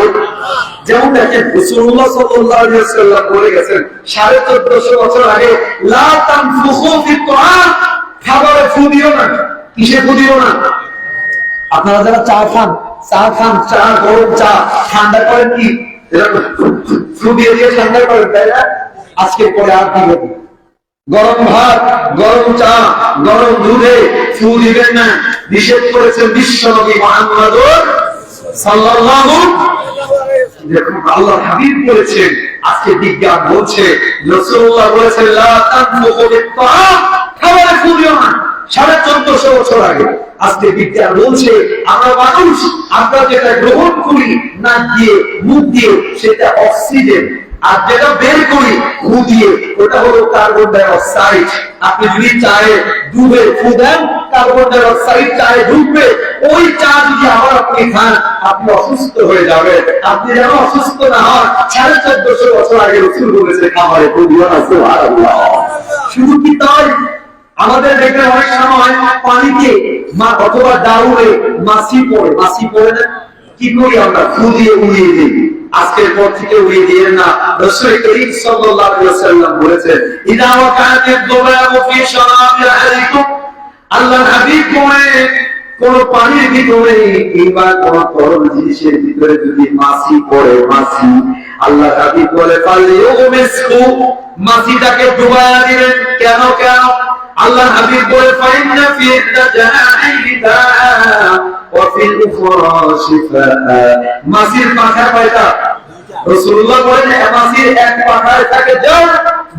যেমন দেখেন, রাসূলুল্লাহ সাল্লাল্লাহু আলাইহি ওয়াসাল্লাম বলে গেছেন 1450 বছর আগে, লা তানফুখু ফিল কোরআন, খাবারে ফু দিও না। কিসে ফু দিও না? আপনারা যারা চা খান, চা গরম চা ঠান্ডা করেন কি? ফু দিয়ে দিয়ে ঠান্ডা করেন, তাই না? আজকে পরে আর কি হবে? গরম ভাত, গরম চা, গরম দুধে ফু দিবেন না, নিষেধ করেছেন বিশ্বনবী মুহাম্মদ সাল্লাল্লাহু। দেখুন, আল্লাহর হাবিব বলেছেন, আজকে বিজ্ঞান বলছে, রাসূলুল্লাহ বলেছেন, লা তানফুখু বিত-তাআম, খাবারে ফু দিও না। 1450 বছর আগে। আজকে বিজ্ঞান বলছে, আমরা মানুষ, আমরা যেটা গ্রহণ করি নাক দিয়ে, মুখ দিয়ে, সেটা অক্সিজেন, আর যেটা বের করি ফু দিয়ে, ওটা হলো কার্বন ডাই অক্সাইড। আপনি যদি চায়ে দুধে ফু দেন, কার্বন ডাই অক্সাইড চায়ে ঢুকবে। ওই চা যদি আবার আপনি খান, আপনি অসুস্থ হয়ে যাবেন। আপনি যেন অসুস্থ না হন, 1450 বছর আগে রাসূল বলেছে, খাবারে ফু দিও না। সুবহানাল্লাহ। শুধু কি তাই, আমাদের দেখবেন অনেক সময় পানিতে অথবা দাউরে মাছি পড়ে না, কি করি আমরা? ফু দিয়ে উড়িয়ে দিই। আজকের পর থেকে উড়িয়ে দিয়ে না। রাসূল করিম সাল্লাল্লাহু আলাইহি ওয়াসাল্লাম বলেছেন, ইদা ওয়াকাতিদ দুবাবু ফি শারাবি আহাদিকুম, আল্লাহর হাবিব বলেন, কোন পানির ভিতরে কিংবা কোন তরল জিনিসের ভিতরে যদি মাছি পড়ে, আল্লাহর হাবিব বলে, ফালিয়ুগমিসহু, মাছিটাকে ডুবায়া দিবেন। কেন? আল্লাহর হাবিব বলে, ফাইন্না ফিল জানাইহি দাআ ওয়া ফিল উখরা শিফা, মাছির পাখা কয়টা? রাসূলুল্লাহ বলেন, মাছির এক পাখায় থাকে জার,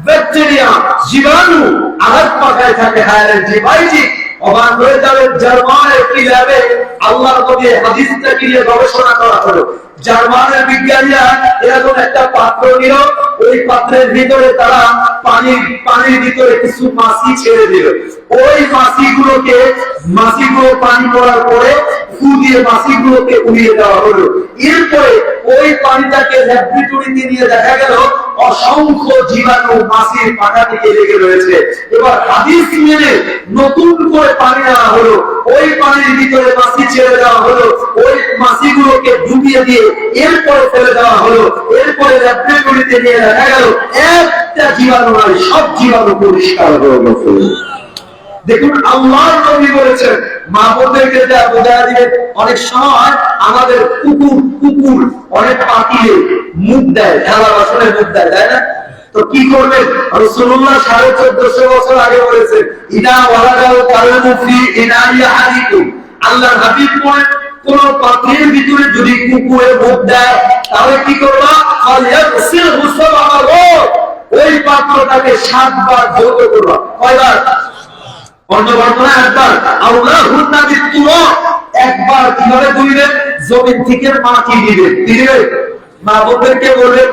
ব্যাকটেরিয়া, জীবাণু, আর এক পাখায় থাকে হাইড্রোজিবাইটিক। অবাক হয়ে যাবে, জার্মানের কি ল্যাবে আল্লাহর নবী হাদিসটাকে নিয়ে গবেষণা করা হলো। জার্মানের বিজ্ঞানীরা এরকম একটা পাত্র নিল, ওই পাত্রের ভিতরে তারা পানির ভিতরে কিছু মাছি ছেড়ে দিল। ওই মাছিগুলো পানি পড়ার পরে ফু দিয়ে মাছিগুলোকে উড়িয়ে দেওয়া হলো। এরপরে ওই পানিটাকে ল্যাবরেটরিতে নিয়ে দেখা গেল অসংখ্য জীবাণু মাছির পাখা থেকে লেগে রয়েছে। এবার হাদিস মেনে নতুন করে পানি নেওয়া হলো, ওই পানির ভিতরে মাছি ছেড়ে দেওয়া হলো, ওই মাছিগুলোকে ডুবিয়ে দিয়ে এরপরে ফেলে দেওয়া হলো। এরপরে ল্যাবরেটরিতে নিয়ে দেখা গেল একটা জীবাণু নয়, সব জীবাণু পরিষ্কার হয়ে গেছে। দেখুন, আল্লাহর নবী বলেছেন, মা বোনদেরকে যা বোঝা দিবে, অনেক সময় আমাদের কুকুর অনেক পাতিলে মুখ দেয়, থালা বাসনে মুখ দেয়, তাই না? তো কি করবেন? রাসূলুল্লাহ 1450 বছর আগে বলেছেন, ইদা ওয়ালাদাল কালবু ফি ইনাই আহাদিকুম, আল্লাহর হাবিব বলেন, কোন পাত্রের ভিতরে যদি কুকুরে মুখ দেয় তাহলে কি করবা? ফালিয়াগসিলহু সাবআ মারাত, ওই পাত্রটাকে 7 বার ধৌত করবা। কয়বার? একবার। কিভাবে ধুইবেন? জমিন থেকে মাটি দিবেন। মা বোনদেরকে বলবেন,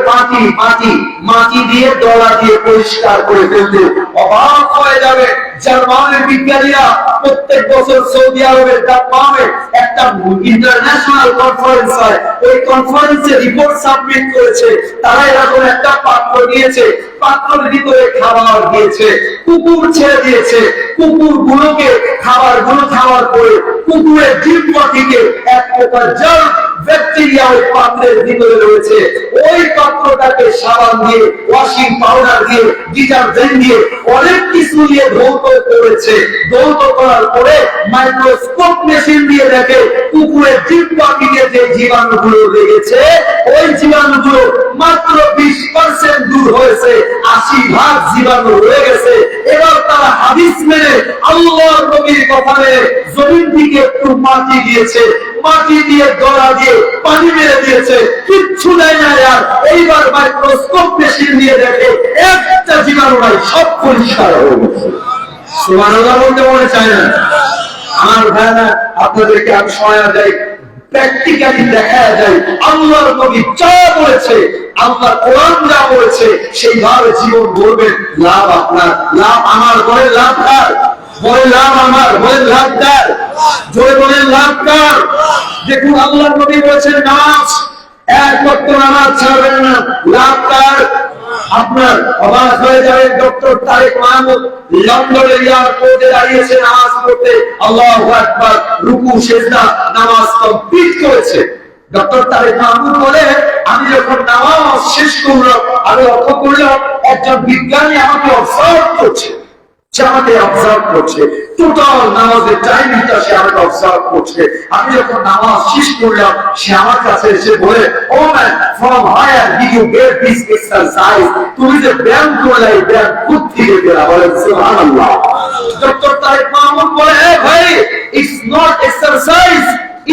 মাটি দিয়ে ডলা দিয়ে পরিষ্কার করে ফেলতে। অবাক হয়ে যাবে, জার্মানের বিজ্ঞানীরা প্রত্যেক বছর সৌদি আরবের দাম্মামে একটা ইন্টারন্যাশনাল কনফারেন্স হয়, ওই কনফারেন্সে রিপোর্ট সাবমিট করেছে। তারা এরকম একটা পাত্র দিয়েছে, পাত্রের ভিতরে খাবার দিয়েছে, কুকুর ছেড়ে দিয়েছে। কুকুরগুলোকে খাবারগুলো খাওয়ার পরে কুকুরের জিহ্বা থেকে এক প্রকার জার্ম ব্যাকটেরিয়া ওই পাত্রের ভিতরে রয়েছে। ওই পাত্রটাকে সাবান দিয়ে, ওয়াশিং পাউডার দিয়ে, ডিটারজেন্ট দিয়ে, অনেক কিছু দিয়ে ধৌত করেছে। ধৌত করার পরে মাইক্রোস্কোপ মেশিন দিয়ে দেখে কুকুরের জিহ্বা থেকে যে জীবাণুগুলো লেগেছে, ওই জীবাণুগুলো মাত্র 20% দূর হয়েছে, 80% জীবাণু রয়ে গেছে। এবার তারা হাদিস মেনে আল্লাহর নবীর কথা মেনে জমিন থেকে একটু মাটি দিয়েছে, মাটি দিয়ে দড়া দিয়ে পানি মেরে দিয়েছে, কিচ্ছু নাই না। আর এইবার মাইক্রোস্কোপ মেশিন দিয়ে দেখে একটা জীবাণু নাই, সব পরিষ্কার হয়ে গেছে। সুবহানাল্লাহ বলতে মনে চায় না? আমার ভাইরা, আপনাদেরকে আমি শোনা যায়, প্র্যাকটিক্যালি দেখা যায় আল্লাহর নবী যা বলেছে, আল্লাহর কোরআন যা বলেছে, সেইভাবে জীবন গড়বেন। লাভ আপনার, লাভ আমার। বলে লাভ কার? বলে লাভ আমার। বলে লাভ কার? জোরে বলেন লাভ কার? দেখুন আল্লাহর নবী বলেছেন নামাজ, এক ওয়াক্ত নামাজ ছাড়বেন না। লাভ কার? আপনার। অবাক হয়ে যাবেন, ডক্টর তারেক মাহমুদ লন্ডনের এয়ারপোর্টে দাঁড়িয়েছে নামাজ পড়তে, আল্লাহু আকবার, রুকু সিজদা নামাজ কমপ্লিট করেছে। ডক্টর তারেক মাহমুদ বলে, আমি যখন নামাজ শেষ করলাম, আমি লক্ষ্য করলাম একজন বিজ্ঞানী আমাকে অবজার্ভ করছে। সে আমাকে অবজার্ভ করছে, টোটাল নামাজের টাইমিংটা সে আমাকে অবজার্ভ করছে। আমি যখন নামাজ শেষ করলাম, সে আমার কাছে এসে বলে, oh man, from where did you get this exercise? তুমি যে ব্যায়াম করলে, এই ব্যায়াম কোত্থেকে পেলা? বলেন সুবহানাল্লাহ। ডক্টর তারেক মাহমুদ বলে, হে ভাই, it's not exercise,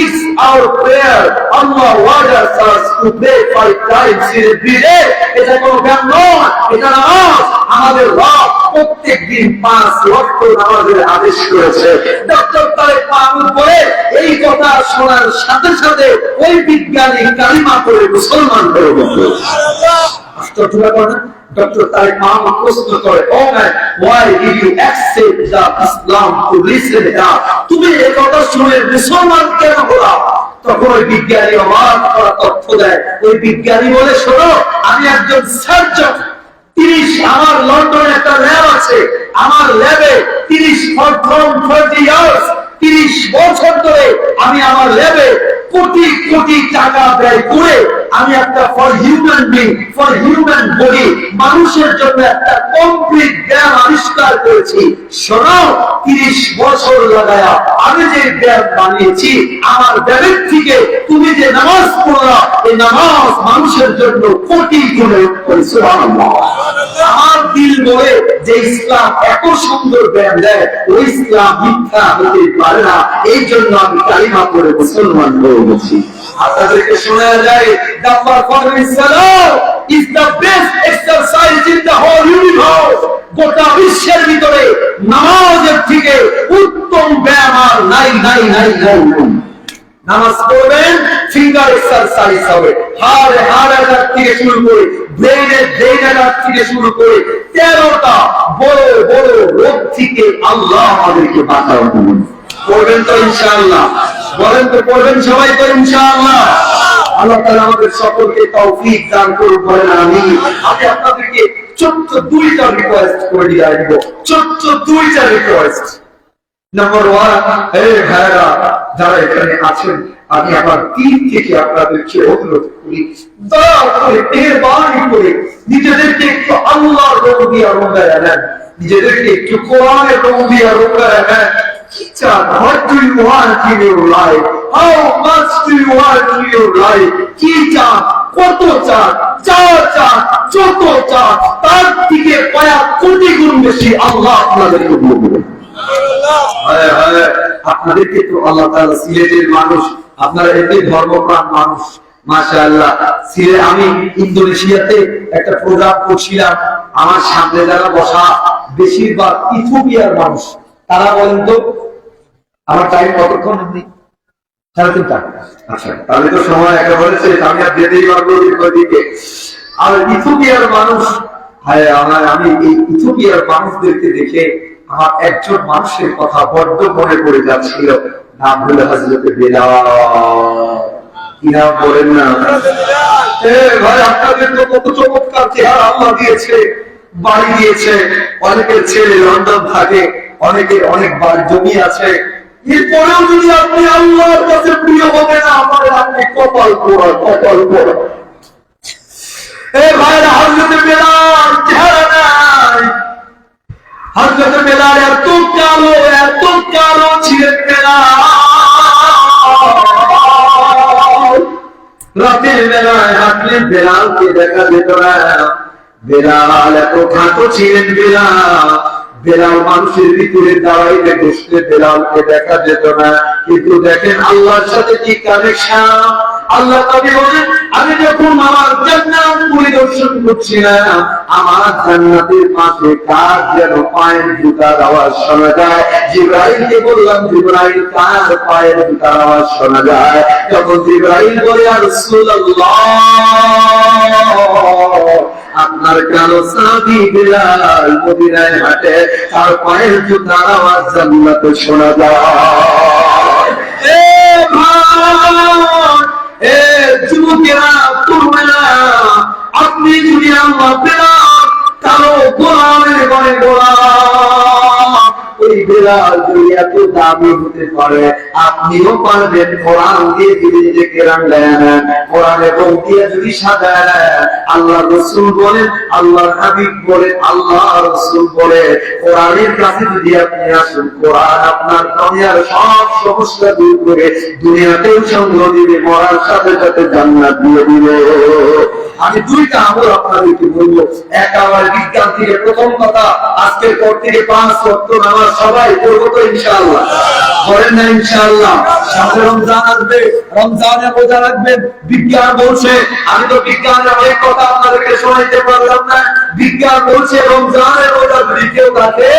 it's our prayer. Allah orders us to pray 5 times in every day. এটা কোনো ব্যায়াম নয়, এটা নামাজ। আমাদের রব প্রত্যেকদিন 5 ওয়াক্ত নামাজের আদেশ করেছে। ডক্টর তারেক মাহমুদ বলে, এই কথা শোনার সাথে সাথে ওই বিজ্ঞানী কালিমা পড়ে মুসলমান হয়ে গেল। সুবহানাল্লাহ। ডক্টর তারেক মাহমুদ প্রশ্ন করে, ও man, why did you accept the Islam to listen here? তুমি এই কথা শুনে মুসলমান কেন হলা? তখন ওই বিজ্ঞানী অবাক করা তথ্য দেয়। ওই বিজ্ঞানী বলে, শোনো, আমি একজন সার্জন। 30 আমার লন্ডনে একটা ল্যাব আছে, আমার ল্যাবে 30 ইয়ার্স 30 বছর ধরে আমি আমার ল্যাবে কোটি কোটি টাকা ব্যয় করে আমি একটা for human being, for human body, মানুষের জন্য একটা কমপ্লিট ব্যায়াম আবিষ্কার করেছি। শোনো, 30 বছর লাগায়া আমি যে ব্যায়াম বানিয়েছি, আমার ব্যায়ামের থেকে তুমি যে নামাজ পড়লা, এই নামাজ মানুষের জন্য কোটি গুণে উত্তম। সুবহানাল্লাহ। আমার দিল বলে যে ইসলাম এত সুন্দর ব্যায়াম দেয়, ওই ইসলাম মিথ্যা হতে পারে না। এই জন্য আমি কালিমা পড়ে মুসলমান হয়ে গেছি। আপনাদেরকে শোনা যায়, the performance salah is the best exercise in the whole universe. গোটা বিশ্বের ভিতরে নামাজের থেকে উত্তম ব্যায়াম আর নাই নাই নাই নাই। নামাজ পড়বেন, ফিঙ্গার এক্সারসাইজ হবে, হাড়ের থেকে শুরু করে ব্রেনের থেকে শুরু করে 13টা বড় বড় রোগ থেকে আল্লাহ আমাদেরকে বাঁচাবেন। পড়বেন তো ইনশাআল্লাহ? বলেন তো পড়বেন সবাই তো ইনশাআল্লাহ? আল্লাহ তাআলা আমাদের সকলকে তৌফিক দান করুন, বলেন আমিন। আমি আপনাদেরকে ছোট্ট 2টা রিকোয়েস্ট করে দিয়ে আসব, ছোট্ট 2টা রিকোয়েস্ট। নাম্বার 1, এই ভাইরা যারা এখানে আছেন, আমি আমার দিন থেকে আপনাদেরকে অনুরোধ করি, দয়া করে মেহেরবানি করে নিজেদেরকে একটু আল্লাহর রং দিয়ে রঙায় নেন, নিজেদেরকে একটু কোরআনের রং দিয়ে রঙায় নেন। কি চান? What do you want in your life? How much do you want in your life? কি চান? কত চান? যা চান, যত চান, তার থেকে কয়েক কোটি গুণ বেশি আল্লাহ আপনাদেরকে বলবেন। আপনাদেরকে তো আল্লাহ তাআলা সিলেটের মানুষ, আপনারা এতে ধর্মপ্রাণ মানুষ, মাশাআল্লাহ। সিলেট, আমি ইন্দোনেশিয়াতে একটা প্রোগ্রাম করছিলাম, আমার সামনে যারা বসা বেশিরভাগ ইথিওপিয়ার মানুষ। তারা বলেন তো, আমার টাইম কতক্ষণ? 3:30। আচ্ছা, তাহলে তো সময় একেবারে শেষ, আমি আর যেতেই পারবো দিকে। আর ইথিওপিয়ার মানুষ, আমি এই ইথিওপিয়ার মানুষদেরকে দেখে আমার একজন মানুষের কথা বড্ড মনে পড়ে যাচ্ছিল, নাম হলো হযরতে বিলাল। কি নাম বলেন না? ভাই আপনাদের তো কত চমৎকার চেহারা আল্লাহ দিয়েছে, বাড়ি দিয়েছে, অনেকের ছেলে লন্ডন থাকে, অনেকের অনেক বাড়ি জমি আছে, এরপরেও যদি আপনি আল্লাহর কাছে প্রিয় হবে না, আমাদের আপনি কপাল পোড়া, কপাল পোড়া। ভাইরা হযরতে বিলাল চেহারা নাই, হযরতে বিলাল এত কালো ছিলেন বিলাল। রাতের বেলায় হাঁটলে বিলালকে দেখা যেত না, বিলাল এত খাটো ছিলেন বিলাল মানুষের ভিতরে দাঁড়াইলে বসলে বিলালকে দেখা যেত না। কিন্তু দেখেন আল্লাহর সাথে কি কানেকশন। আল্লাহ নবী বলেন, আমি যখন আমার জান্নাত পরিদর্শন করছিলাম, আমার জান্নাতের পাশে কার যেন পায়ের জুতার আওয়াজ শোনা যায়। জিবরাইলকে বললাম, জিবরাইল কার পায়ের জুতার আওয়াজ শোনা যায়? যখন জিবরাইল বলে, ইয়া রাসূলুল্লাহ, আপনার কালো সাহাবী বিলাল মদিনায় হাঁটে, তার পায়ের জুতার আওয়াজ জান্নাতে শোনা যায়। যুবকেরা, তোমরা আপনি যদি আল্লাহ বিলাল কালো গোলামের ঘরে গোলাম, ওই বিলাল যদি এত দামি হতে পারে, আপনিও পারবেন কোরআন দিয়ে যদি নিজেকে রাঙায় নেন, কোরআন এবং দিয়ে যদি সাজায় নেন। আল্লাহ রাসূল বলেন, আল্লাহর হাবিব বলেন, আল্লাহ রাসূল বলে, কোরআনের কাছে যদি আপনি আসেন, কোরআন আপনার দুনিয়ার সব সমস্যা দূর করে দুনিয়াতেও সঙ্গ দিবে, মরার সাথে সাথে জান্নাত দিয়ে দিবে। আমি দুইটা আমল আপনাদেরকে বলবো। এক, আমার বিজ্ঞান থেকে প্রথম কথা, আজকের পর থেকে 5 ওয়াক্ত নামাজ সবাই পড়বো তো ইনশাআল্লাহ? করেন না ইনশাআল্লাহ? সামনে রমজান আসবে, রমজানে রোজা রাখবেন। বিজ্ঞান বলছে, আমি তো বিজ্ঞানের অনেক কথা আপনাদেরকে শোনাইতে পারলাম না, বিজ্ঞান বলছে রমজানের রোজা যদি কেউ রাখে,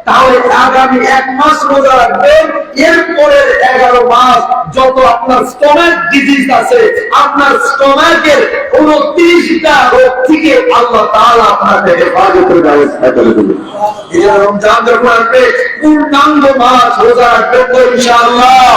তাহলে আগামী 1 মাস রোজা রাখবেন, এরপরের 11 মাস যত আপনার স্টমাক ডিজিজ আছে, আপনার স্টমাকের 29টা রোগ থেকে আল্লাহ তাআলা আপনাকে হেফাজতের ব্যবস্থা করে দেবেন। এই রমজান যখন আসবে, পূর্ণাঙ্গ মাস রোজা রাখবেন তো ইনশাআল্লাহ।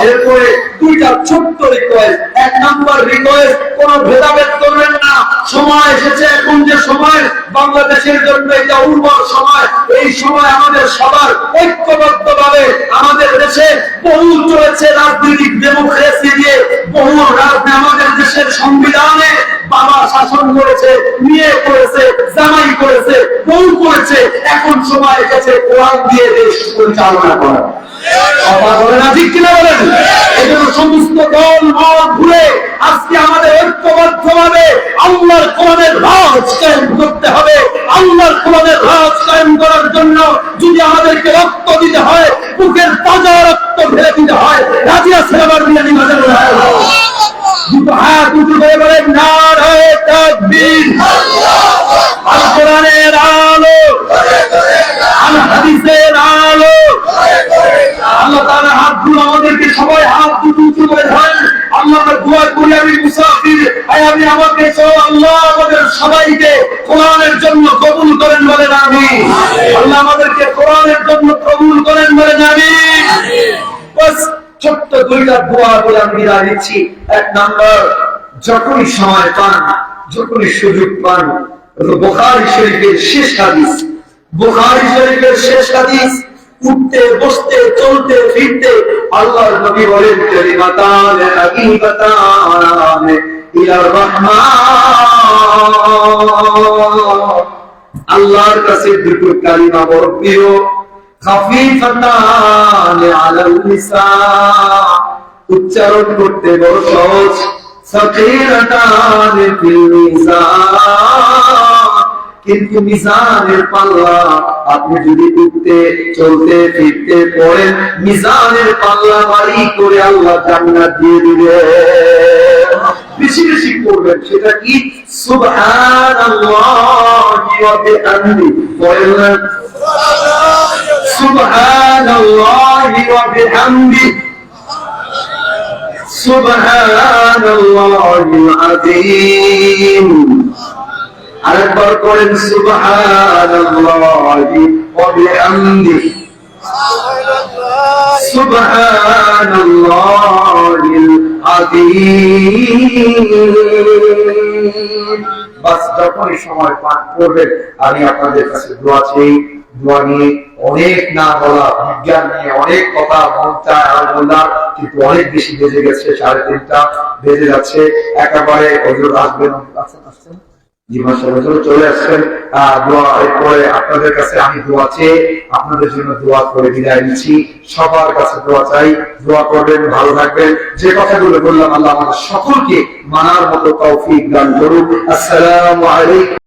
এরপরে দুইটা ছোট্ট রিকোয়েস্ট। 1 নাম্বার রিকোয়েস্ট, কোন ভেদাভেদ করবেন না। সময় এসেছে, এখন যে সময় বাংলাদেশের জন্য এটা উর্বর সময়, এই সময় আমাদের সবার ঐক্যবদ্ধভাবে আমাদের দেশে বহু চলেছে রাজনৈতিক ডেমোক্রেসি দিয়ে, বহু আমাদের দেশের সংবিধানে বাবা শাসন করেছে, মেয়ে করেছে, জামাই করেছে, বউ করেছে। এখন সময় এসেছে কোরআন দিয়ে দেশ পরিচালনা করা। কথা বলে না, ঠিক কিনা বলেন? এই জন্য সমস্ত দল মত ঘুরে আজকে আমাদের ঐক্যবদ্ধভাবে আল্লাহর কোরআনের রাজ কায়েম করতে হবে। আল্লাহর কোরআনের রাজ কায়েম করার জন্য যদি আমাদেরকে রক্ত দিতে হয়, বুকের তাজা রক্ত ঢেলে দিতে হয়, রাজি আছেন? আবার বিরিয়ানি বাজার দুটো হাত উঁচু করে বলেন, নারায়ে তাকবীর। আল কোরআনের আলো, আল হাদিসের আলো। আল্লাহ তাআলা হাতগুলো আমাদেরকে সবাই হাত দুটো উঁচু করে ধরেন। আল্লাহ দোয়া করি, আমি মুসাফির, আমি আমাকে আল্লাহ আমাদের সবাইকে কোরআনের জন্য কবুল করেন বলেন আমিন। আল্লাহ আমাদেরকে কোরআনের জন্য কবুল করেন বলেন আমিন। বাস ছোট্ট দুইটা দোয়া বলে আমি বিদায় নিচ্ছি। 1 নাম্বার, যখনই সময় পান, যখনই সুযোগ পান, বুখারী শরীফের শেষ হাদিস, বুখারী শরীফের শেষ হাদিস, উঠতে বসতে চলতে ফিরতে আল্লাহর নবী বলেন, কালিমাতান হাবিবাতান ইলার রহমান। আল্লাহর কাছে দুটো কালিমা বড় প্রিয়, খাফিফাতান আলাল লিসান, উচ্চারণ করতে বড় সহজ, সাকিরাতান ফিল মিজান, কিন্তু মিজানের পাল্লা আপনি যদি উঠতে চলতে ফিরতে পড়েন, মিজানের পাল্লা ভারী করে আল্লাহ জান্নাত দিয়ে দিবে। বেশি বেশি করবেন। সেটা কি? সুবহানাল্লাহি ওয়া বিহামদিহি, বলেন সুবহানাল্লাহি ওয়া বিহামদিহি, সুবহানাল্লাহিল আযীম। আরেকবার করেন সুবহানাল্লাহি ওয়া বিহামদিহি সুবহানাল্লাহিল আযীম। বাস যখনই সময় পার করবেন আমি আপনাদের কাছে দোয়া চাই। দোয়া নিয়ে অনেক না বলা, বিজ্ঞান নিয়ে অনেক কথা মন চায় আর বললাম, কিন্তু অনেক বেশি বেজে গেছে, 3:30 বেজে যাচ্ছে। একেবারে হুজুর আসবেন, আসছেন জি মাশাআল্লাহ, চলে আসছেন। দোয়া পরে আপনাদের কাছে আমি দোয়া চেয়ে আপনাদের জন্য দোয়া করে বিদায় নিচ্ছি। সবার কাছে দোয়া চাই, দোয়া করবেন, ভালো থাকবেন। যে কথাগুলো বললাম আল্লাহ আমাদের সকলকে মানার মতো তৌফিক দান করুন। আসসালামু আলাইকুম।